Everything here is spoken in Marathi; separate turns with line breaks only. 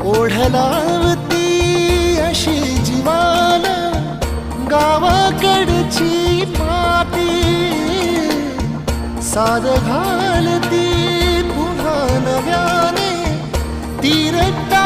ओढलावती अशी जीवान गावाकडची माती, साद घालती पुन्हा नव्याने ती रट्टा